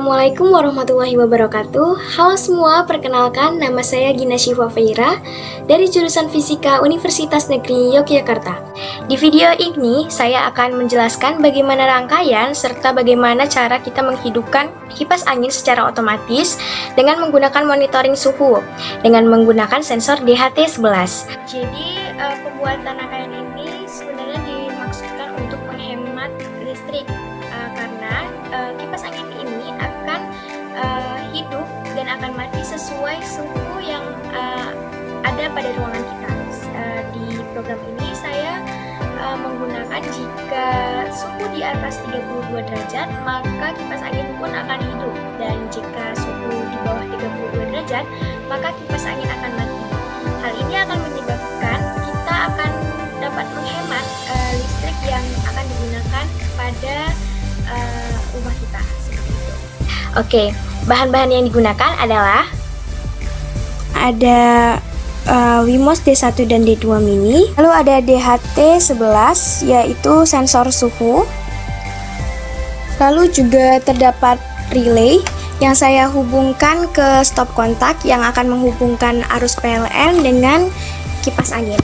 Assalamualaikum warahmatullahi wabarakatuh. Halo semua, perkenalkan nama saya Gina Syifa Feira dari jurusan Fisika Universitas Negeri Yogyakarta. Di video ini saya akan menjelaskan bagaimana rangkaian serta bagaimana cara kita menghidupkan kipas angin secara otomatis dengan menggunakan monitoring suhu dengan menggunakan sensor DHT11. Jadi pembuatan rangkaian ini sebenarnya dimaksudkan untuk menghemat listrik karena kipas angin ini akan hidup dan akan mati sesuai suhu yang ada pada ruangan kita. Di program ini saya menggunakan jika suhu di atas 32 derajat maka kipas angin pun akan hidup, dan jika suhu di bawah 32 derajat maka kipas angin akan mati. Hal ini akan menyebabkan kita akan dapat menghemat listrik yang akan digunakan pada rumah kita, seperti itu. Oke, bahan-bahan yang digunakan adalah ada Wimos D1 dan D2 mini, lalu ada DHT11 yaitu sensor suhu, lalu juga terdapat relay yang saya hubungkan ke stop kontak yang akan menghubungkan arus PLN dengan kipas angin.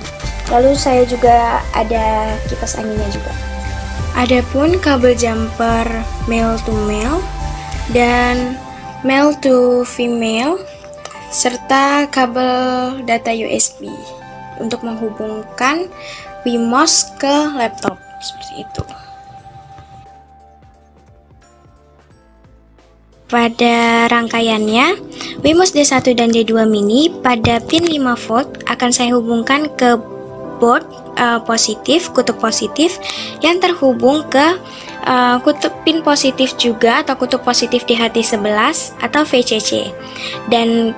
Lalu saya juga ada kipas anginnya juga. Adapun kabel jumper male to male dan male to female serta kabel data USB untuk menghubungkan Wimos ke laptop, seperti itu. Pada rangkaiannya, Wimos D1 dan D2 mini pada pin 5 volt akan saya hubungkan ke board kutub positif yang terhubung ke kutub pin positif juga atau kutub positif DHT11 atau VCC, dan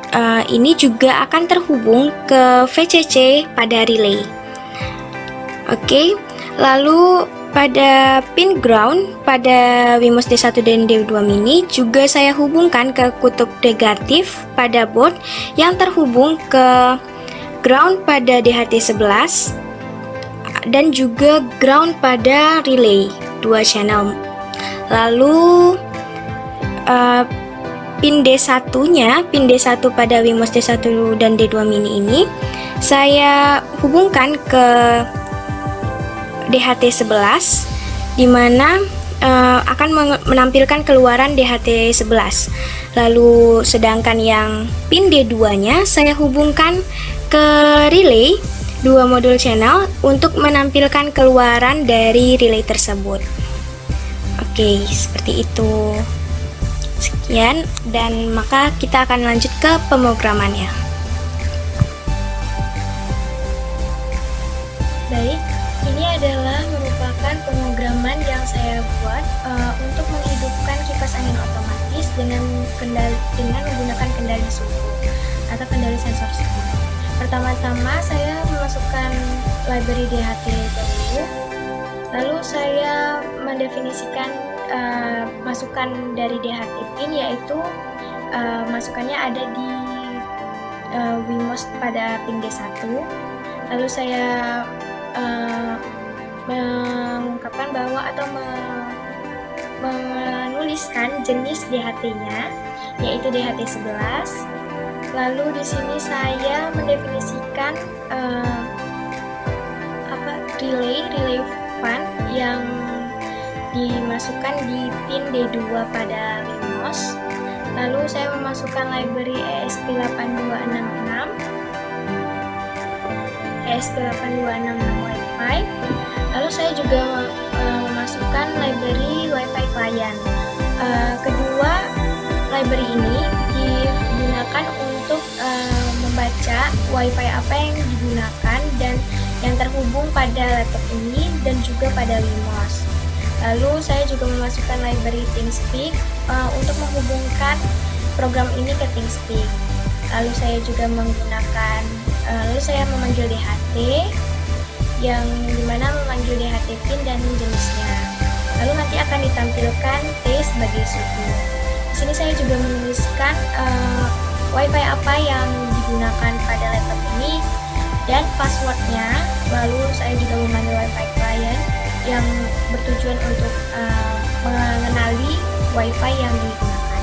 ini juga akan terhubung ke VCC pada relay. Oke, lalu pada pin ground pada Wimos D1 dan D2 mini juga saya hubungkan ke kutub negatif pada board yang terhubung ke ground pada DHT11 dan juga ground pada relay 2 channel. Lalu pin D1-nya, pin D1 pada Wimos D1 dan D2 mini ini saya hubungkan ke DHT11 di mana akan menampilkan keluaran DHT11. Lalu sedangkan yang pin D2-nya saya hubungkan ke relay 2 modul channel untuk menampilkan keluaran dari relay tersebut. Oke, seperti itu. Sekian, dan maka kita akan lanjut ke pemrogramannya. Baik, ini adalah merupakan pemrograman yang saya buat untuk menghidupkan kipas angin otomatis dengan menggunakan kendali suhu atau kendali sensor suhu. Pertama-tama saya memasukkan library DHT dahulu, lalu saya mendefinisikan masukan dari DHT pin, yaitu masukannya ada di Wimos pada pin D1. Lalu saya mengungkapkan bahwa atau menuliskan jenis DHT-nya, yaitu DHT11. Lalu di sini saya mendefinisikan relay fan yang dimasukkan di pin D2 pada Wimos. Lalu saya memasukkan library ESP8266 Wi-Fi. Lalu saya juga memasukkan library Wi-Fi client. Kedua library ini digunakan untuk membaca Wi-Fi apa yang digunakan dan yang terhubung pada laptop ini dan juga pada Wimos. Lalu saya juga memasukkan library TeamSpeak untuk menghubungkan program ini ke TeamSpeak. Lalu saya juga memanggil DHT yang dimana memanggil DHT pin dan jenisnya. Lalu nanti akan ditampilkan T sebagai suhu. Di sini saya juga menuliskan Wi-Fi apa yang digunakan pada laptop ini dan passwordnya. Lalu saya juga memanggil Wi-Fi client yang bertujuan untuk mengenali Wi-Fi yang digunakan.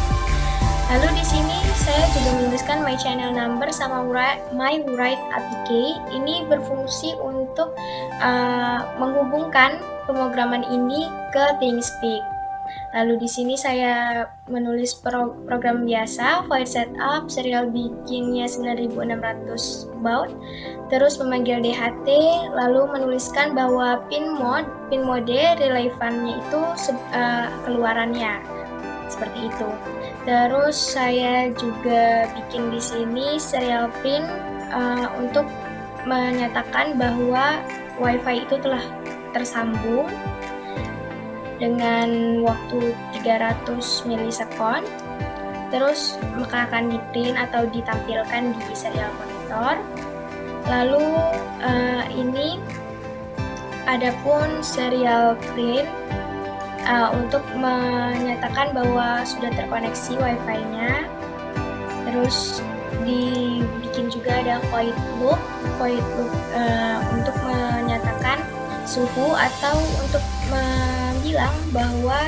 Lalu di sini saya juga menuliskan my channel number sama my write APK. Ini berfungsi untuk menghubungkan pemrograman ini ke ThinkSpeak. Lalu di sini saya menulis program biasa, void setup, serial bikinnya 9600 baud, terus memanggil DHT, lalu menuliskan bahwa pin mode relevannya itu keluarannya, seperti itu. Terus saya juga bikin di sini serial pin untuk menyatakan bahwa WiFi itu telah tersambung dengan waktu 300 milisekund. Terus maka akan di-print atau ditampilkan di serial monitor. Lalu ini adapun serial print untuk menyatakan bahwa sudah terkoneksi WiFi-nya. Terus dibikin juga ada void loop untuk menyatakan suhu atau untuk bilang bahwa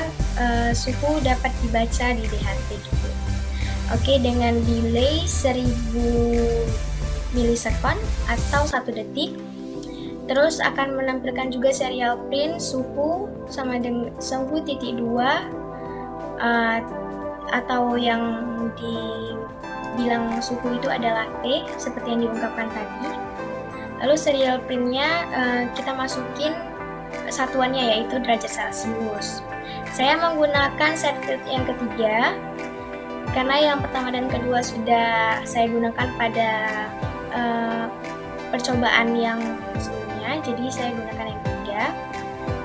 suhu dapat dibaca di DHT gitu. Oke, dengan delay 1000 milisekund atau 1 detik. Terus akan menampilkan juga serial print suhu sama dengan suhu titik 2 atau yang dibilang suhu itu adalah T seperti yang diungkapkan tadi. Lalu serial printnya kita masukin satuannya yaitu derajat Celcius. Saya menggunakan set field yang ketiga karena yang pertama dan kedua sudah saya gunakan pada percobaan yang sebelumnya, jadi saya gunakan yang ketiga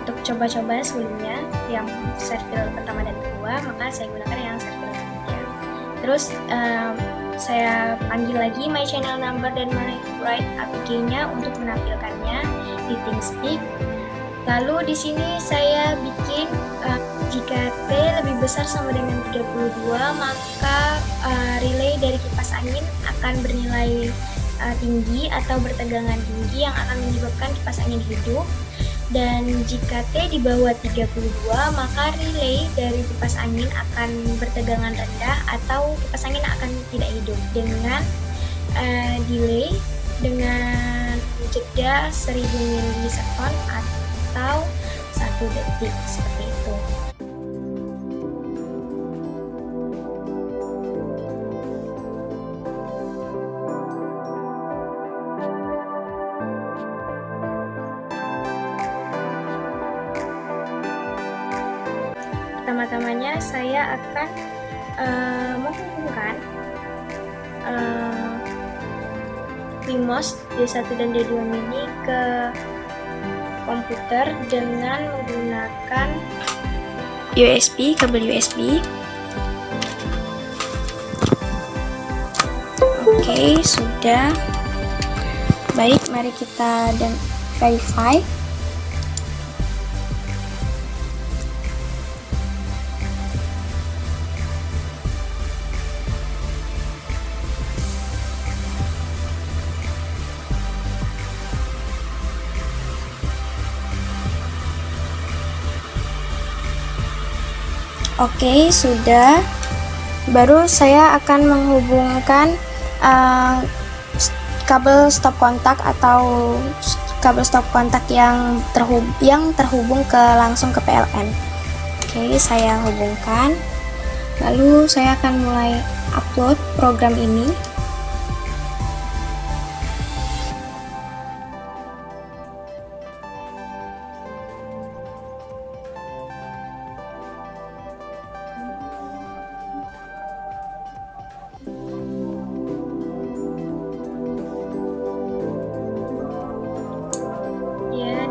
untuk coba-coba sebelumnya yang set field pertama dan kedua, maka saya gunakan yang set field ketiga. Terus saya panggil lagi my channel number dan my write APK-nya untuk menampilkannya di ThinkSpeak. Lalu di sini saya bikin jika T lebih besar sama dengan 32, maka relay dari kipas angin akan bernilai tinggi atau bertegangan tinggi yang akan menyebabkan kipas angin hidup. Dan jika T di bawah 32, maka relay dari kipas angin akan bertegangan rendah atau kipas angin akan tidak hidup dengan delay dengan jeda 1000 milisekund atau 1 detik seperti itu. Pertama-tamanya saya akan menghubungkan Wemos D1 dan D2 mini ke komputer dengan menggunakan kabel USB. Oke, sudah. Baik, mari kita verify. Oke, sudah. Baru saya akan menghubungkan kabel stop kontak atau kabel stop kontak yang terhubung langsung ke PLN. Oke, saya hubungkan. Lalu saya akan mulai upload program ini.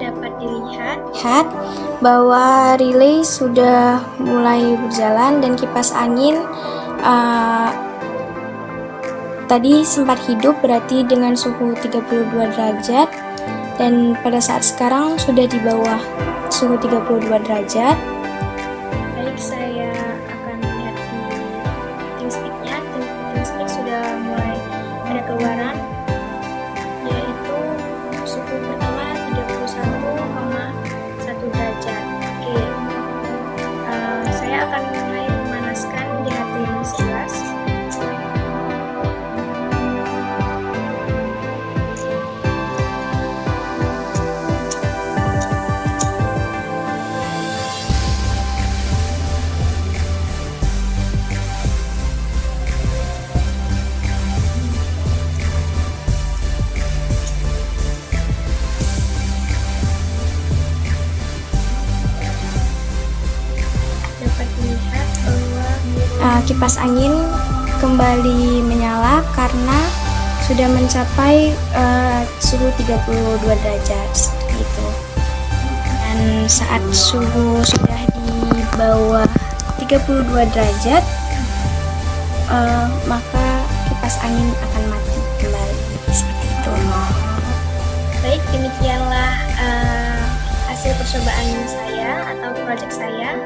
Dapat dilihat bahwa relay sudah mulai berjalan dan kipas angin tadi sempat hidup, berarti dengan suhu 32 derajat, dan pada saat sekarang sudah di bawah suhu 32 derajat. Baik, saya akan lihat di ThinkSpeak-nya. ThinkSpeak sudah mulai ada keluaran, yaitu suhu pertama 31,1 derajat. Oke, saya akan mulai memanaskan di HT 11. kipas angin kembali menyala karena sudah mencapai suhu 32 derajat gitu. Dan saat suhu sudah di bawah 32 derajat, maka kipas angin akan mati kembali seperti itu. Baik, demikianlah hasil percobaan saya atau proyek saya.